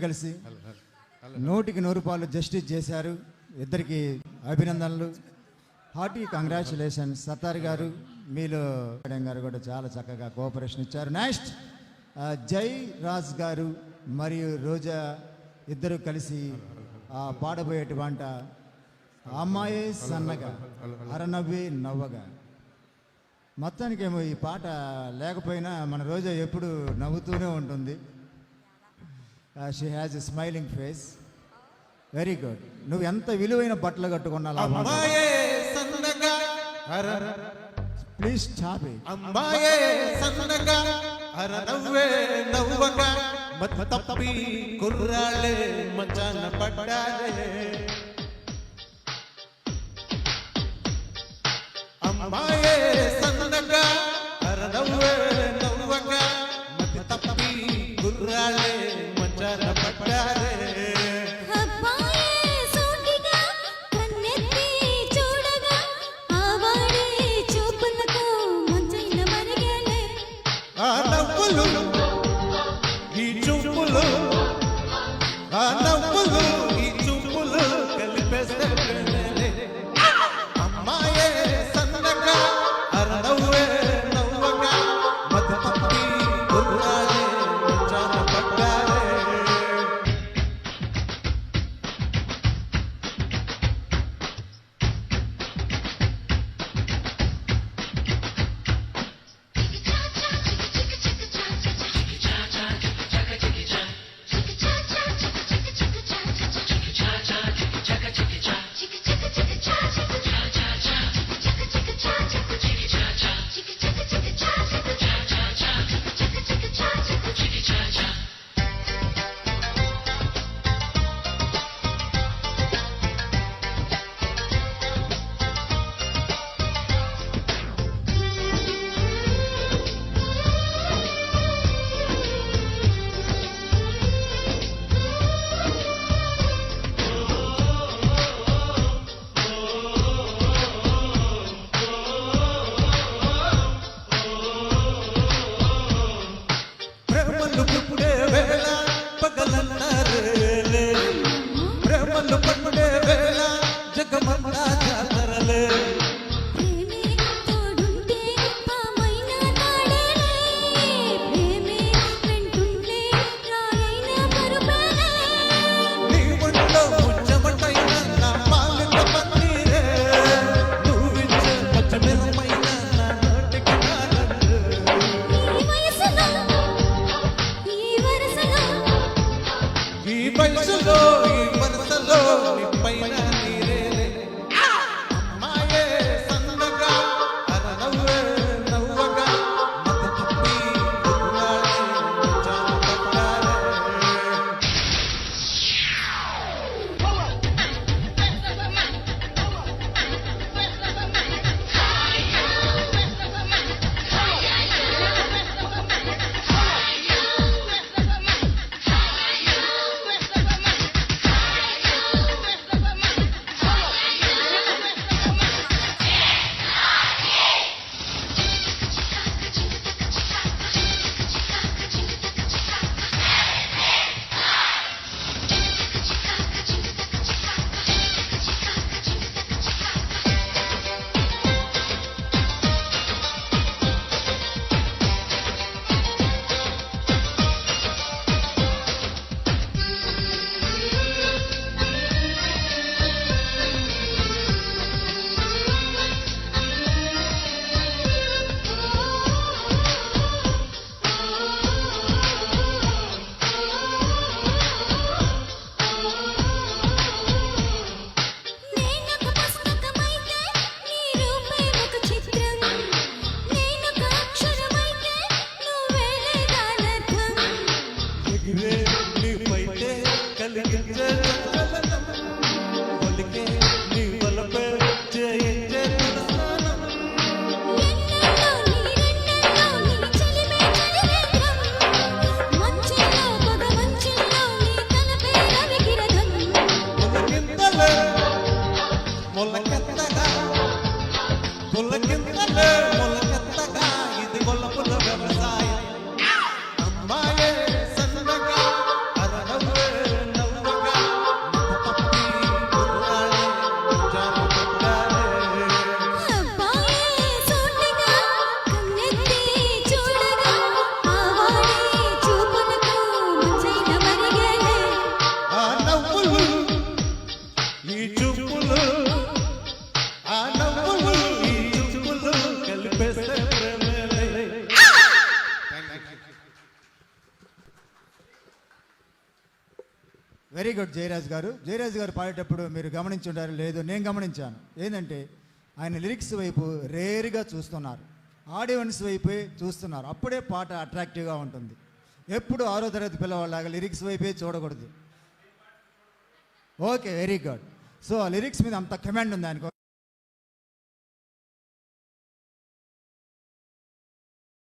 కలిసి 100కి 100 రూపాయలు జస్టిస్ చేశారు. ఇద్దరికి అభినందనలు. Hearty congratulations. సత్తార్ గారు మీలో గారు కూడా చాలా చక్కగా కోఆపరేషన్ ఇచ్చారు. నెక్స్ట్ జై రాజ్ గారు మరియు రోజా ఇద్దరు కలిసి పాడబోయేటువంటి అమ్మాయి సన్నగా అరనవ్వి నవ్వగా. మొత్తానికేమో ఈ పాట లేకపోయినా మన రోజా ఎప్పుడు నవ్వుతూనే ఉంటుంది. She has a smiling face. Very good. నువ్వు ఎంత విలువైన బట్టలు కట్టుకున్నా ప్లీజ్ స్టాప్ ఇట్. అమ్మాయే సన్నగా అరనవ్వే నవ్వగా మత్తప్పి కుర్రాళ్ళే మంచాన పడ్డారే. అమ్మాయే సన్నగా అరనవ్వే నవ్వగా మత్తప్పి కుర్రాళ్ళే మంచాన పడ్డారే. ఆ నవ్వులు ఈ చూపులు ఆ నవ్వులు ఈ చూపులు కలిపేస్తే అమ్మాయే సన్నగా అరనవ్వే నవ్వగా మత్తప్పి కుర్రాళ్ళే మంచాన పడ్డారే. పుట్టే వేళ పగలన్నారే, ప్రేమలు పట్టే వేళ జగమంతా జాతరలే. నీ ఒంట్లో ముచ్చమటైన నా పాలిట పన్నీరే, నువ్విచ్చే పచ్చమిరమైన నా నోటికి నాగలే. ఈ వయసులో ఈ వరసలో నిప్పైన నీరేలే. అమ్మాయే సన్నగా అరనవ్వే నవ్వగా మత్తప్పి కుర్రాళ్ళే మంచాన పడ్డారే. వెరీ గుడ్ జయరాజ్ గారు. జయరాజ్ గారు పాడేటప్పుడు మీరు గమనించి ఉంటారు లేదు, నేను గమనించాను. ఏంటంటే ఆయన లిరిక్స్ వైపు రేరుగా చూస్తున్నారు, ఆడియన్స్ వైపే చూస్తున్నారు. అప్పుడే పాట అట్రాక్టివ్గా ఉంటుంది. ఎప్పుడు 6వ తరగతి పిల్లవాళ్ళలాగా లిరిక్స్ వైపే చూడకూడదు. Okay, very good. సో ఆ లిరిక్స్ మీద అంత కమాండ్ ఉంది ఆయనకు.